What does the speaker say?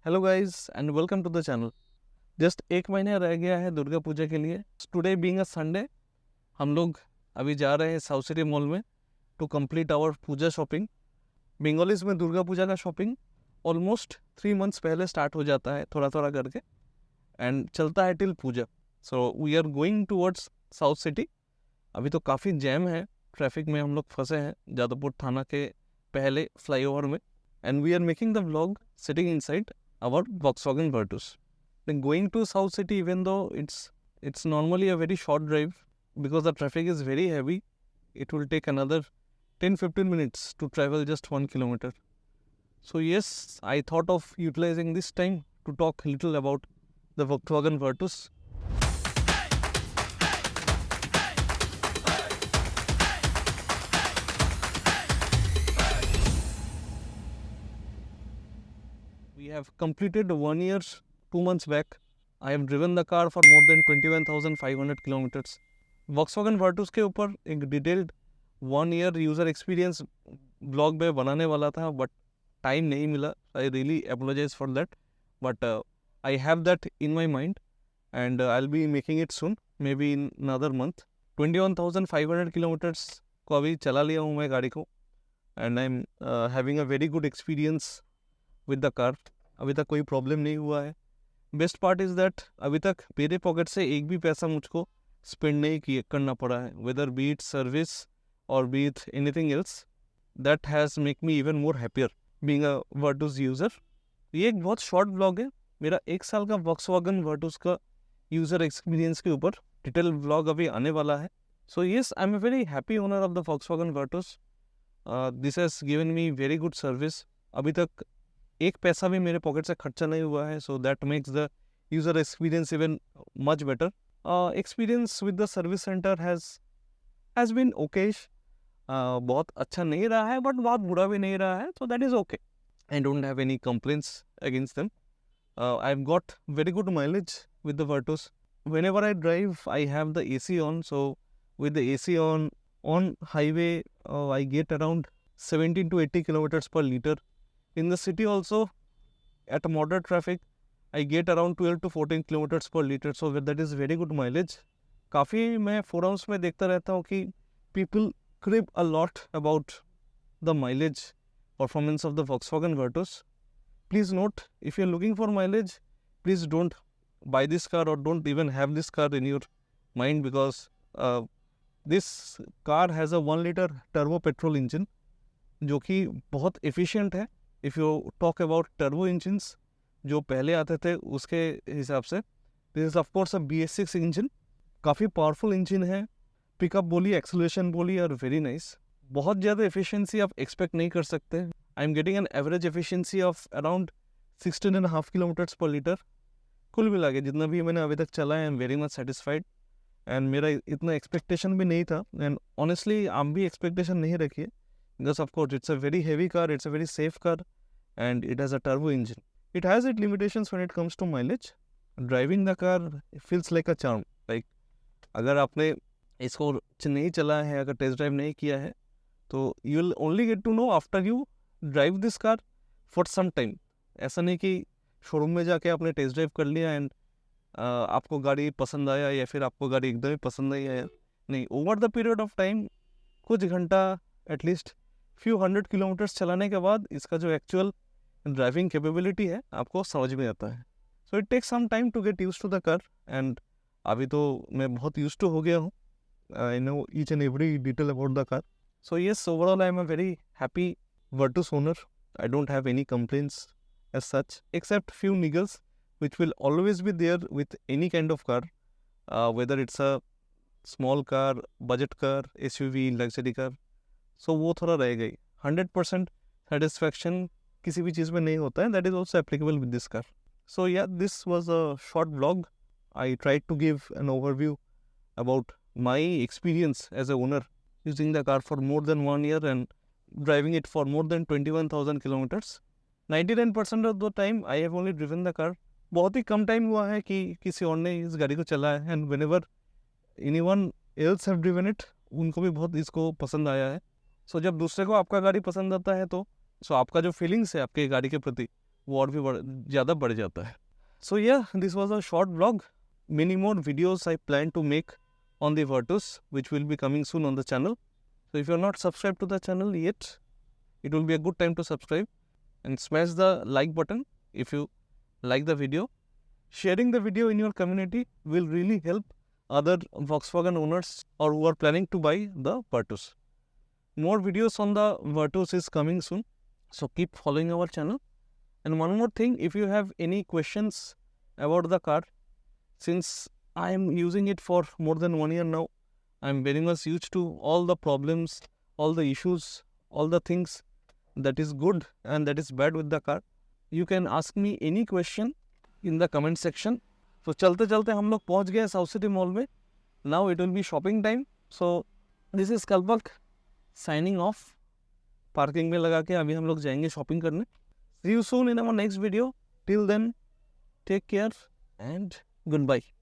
Hello guys and welcome to the channel. Just एक महीना रह गया है दुर्गा पूजा के लिए। टुडे बीइंग अ संडे, हम लोग अभी जा रहे हैं साउथ सिटी मॉल में to complete our puja shopping. Bengalis में दुर्गा पूजा का शॉपिंग ऑलमोस्ट 3 मंथ्स पहले स्टार्ट हो जाता है, थोड़ा थोड़ा करके, एंड चलता है till puja. So we are going towards South City. अभी तो काफ़ी जैम है, ट्रैफिक में हम लोग फंसे हैं जादवपुर थाना के पहले फ्लाईओवर में, and we are making the vlog sitting inside our Volkswagen Virtus. Then going to South City, even though it's normally a very short drive, because the traffic is very heavy, it will take another 10-15 minutes to travel just 1 kilometer. So yes, I thought of utilizing this time to talk a little about the Volkswagen Virtus. We have completed 1 year, 2 months back. I have driven the car for more than 21,500 kilometers. Volkswagen Virtus के ऊपर एक detailed 1 year user experience blog में बनाने वाला था, but time नहीं मिला. I really apologize for that, but I have that in my mind and I will be making it soon, maybe in another month. 21,500 kilometres को अभी चला लिया हूँ मैं गाड़ी को, and I am having a very good experience with the car. अभी तक कोई प्रॉब्लम नहीं हुआ है. बेस्ट पार्ट इज़ दैट अभी तक मेरे पॉकेट से एक भी पैसा मुझको स्पेंड नहीं करना पड़ा है, वेदर बी इट सर्विस और B it anything else. That has make me even more happier being a Virtus user. ये एक बहुत शॉर्ट ब्लॉग है, मेरा 1 साल का वॉक्सवैगन वर्टूस का यूज़र एक्सपीरियंस के ऊपर डिटेल ब्लॉग अभी आने वाला है. So yes, I am a very happy owner of the Volkswagen Virtus. This has given me very good service. अभी तक एक पैसा भी मेरे पॉकेट से खर्चा नहीं हुआ है, so that makes the user experience even much better. Experience with the service centre has been okayish. बहुत अच्छा नहीं रहा है, बट बहुत बुरा भी नहीं रहा है, so that is okay. I don't have any complaints against them. I have got very good mileage with the Virtus. whenever I drive, I have the AC on, so with the AC on highway, I get around 17 to 80 kilometers per liter. In the city also, at moderate traffic, I get around 12 to 14 kilometers per liter, so that is very good mileage. काफ़ी मैं forums में देखता रहता हूँ कि people crib a lot about the mileage performance of the Volkswagen Virtus. Please note, if you are looking for mileage, please don't buy this car or don't even have this car in your mind, because this car has a 1 liter turbo petrol engine जो कि बहुत efficient है. If you talk about turbo engines जो पहले आते थे उसके हिसाब से, this is of course a BS6 engine. काफ़ी पावरफुल इंजन है. पिकअप बोलिए, एक्सेलरेशन बोलिए, आर वेरी नाइस. बहुत ज़्यादा एफिशिएंसी आप एक्सपेक्ट नहीं कर सकते. I am getting an average efficiency of around 16.5 kilometres पर लीटर. कुल मिला के जितना भी मैंने अभी तक चला है, I am very much satisfied. And मेरा इतना एक्सपेक्टेशन भी नहीं था, एंड ऑनेस्टली आप भी एक्सपेक्टेशन नहीं रखिए, because of course it's a very heavy car, it's a very safe car, and it has a turbo engine. It has its limitations when it comes to mileage. Driving the car feels like a charm. Like अगर आपने इसको नहीं चला है, अगर test drive नहीं किया है, तो you will only get to know after you drive this car for some time. ऐसा नहीं कि शोरूम में जाके आपने टेस्ट ड्राइव कर लिया एंड आपको गाड़ी पसंद आया या फिर आपको गाड़ी एकदम ही पसंद नहीं आया. नहीं, over the period of time, कुछ घंटा एटलीस्ट फ्यू 100 किलोमीटर्स चलाने के बाद इसका जो एक्चुअल ड्राइविंग कैपेबिलिटी है आपको समझ में आता है. So it takes some time to get used to the car, and अभी तो मैं बहुत यूज्ड टू हो गया हूँ. I know each and every detail about the car. So yes, overall I am a very happy Virtus owner. I don't have any complaints as such, except few niggles which will always be there with any kind of car, whether it's a small car, budget car, SUV, luxury car. सो वो थोड़ा रह गई. 100% satisfaction किसी भी चीज़ में नहीं होता है. That is also applicable with this car. So yeah, this was a short blog. I try to give an overview about my experience as a owner using the car for more than 1 year and driving it for more than 21,000 kilometres. 99% of the time I have only driven the car. बहुत ही कम time हुआ है कि किसी और ने इस गाड़ी को चलाया है, and whenever anyone else have driven it, उनको भी बहुत इसको पसंद आया है. सो जब दूसरे को आपका गाड़ी पसंद आता है तो आपका जो फीलिंग्स है आपके गाड़ी के प्रति, वो और भी ज़्यादा बढ़ जाता है. So yeah, this was a short vlog. Many more videos I plan to make on the Virtus, which will be coming soon on the channel. So if you are not subscribed to the channel yet, it will be a good time to subscribe and smash the like button if you like the video. Sharing the video in your community will really help other Volkswagen owners or who are planning to buy the Virtus. More videos on the Virtus is coming soon, so keep following our channel. And one more thing, if you have any questions about the car, since I am using it for more than 1 year now, I am very much used to all the problems, all the issues, all the things that is good and that is bad with the car. You can ask me any question in the comment section. So चलते चलते हम लोग पहुँच गए south City Mall में. Now it will be shopping time. So this is Kalpak signing off. Parking में लगा के अभी हम लोग जाएंगे शॉपिंग करने. See you soon in our next video. Till then, take care and goodbye.